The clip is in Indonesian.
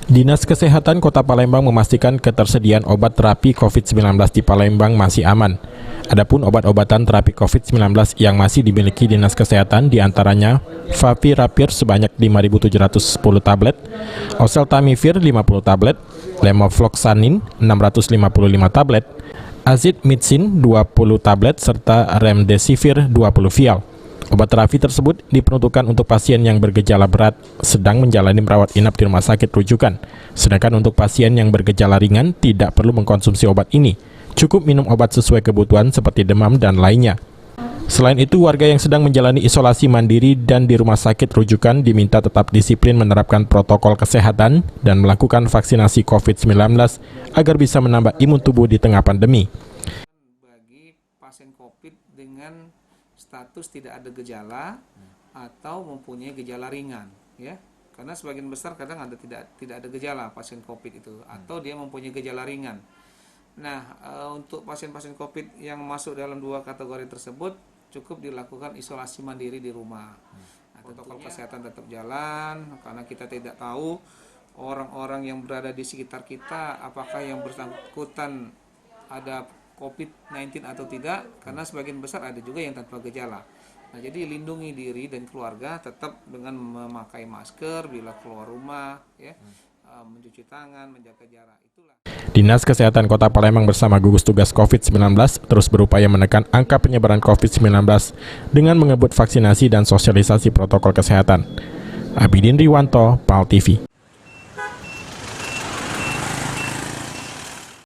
Dinas Kesehatan Kota Palembang memastikan ketersediaan obat terapi COVID-19 di Palembang masih aman. Adapun obat-obatan terapi COVID-19 yang masih dimiliki Dinas Kesehatan diantaranya Favipiravir sebanyak 5.710 tablet, Oseltamivir 50 tablet, Levofloxacin 655 tablet, Azithromycin 20 tablet, serta Remdesivir 20 vial. Obat terapi tersebut diperuntukkan untuk pasien yang bergejala berat sedang menjalani merawat inap di rumah sakit rujukan. Sedangkan untuk pasien yang bergejala ringan tidak perlu mengkonsumsi obat ini. Cukup minum obat sesuai kebutuhan seperti demam dan lainnya. Selain itu, warga yang sedang menjalani isolasi mandiri dan di rumah sakit rujukan diminta tetap disiplin menerapkan protokol kesehatan dan melakukan vaksinasi COVID-19 agar bisa menambah imun tubuh di tengah pandemi. Bagi pasien COVID dengan status tidak ada gejala atau mempunyai gejala ringan, ya, karena sebagian besar kadang ada tidak ada gejala pasien COVID itu, atau dia mempunyai gejala ringan. Nah, untuk pasien-pasien COVID yang masuk dalam dua kategori tersebut cukup dilakukan isolasi mandiri di rumah. Nah, protokol kesehatan tetap jalan karena kita tidak tahu orang-orang yang berada di sekitar kita apakah yang bersangkutan ada COVID-19 atau tidak, karena sebagian besar ada juga yang tanpa gejala. Nah, jadi lindungi diri dan keluarga tetap dengan memakai masker bila keluar rumah, ya, mencuci tangan, menjaga jarak. Itulah. Dinas Kesehatan Kota Palembang bersama gugus tugas COVID-19 terus berupaya menekan angka penyebaran COVID-19 dengan mengebut vaksinasi dan sosialisasi protokol kesehatan. Abidin Riwanto, PAL TV.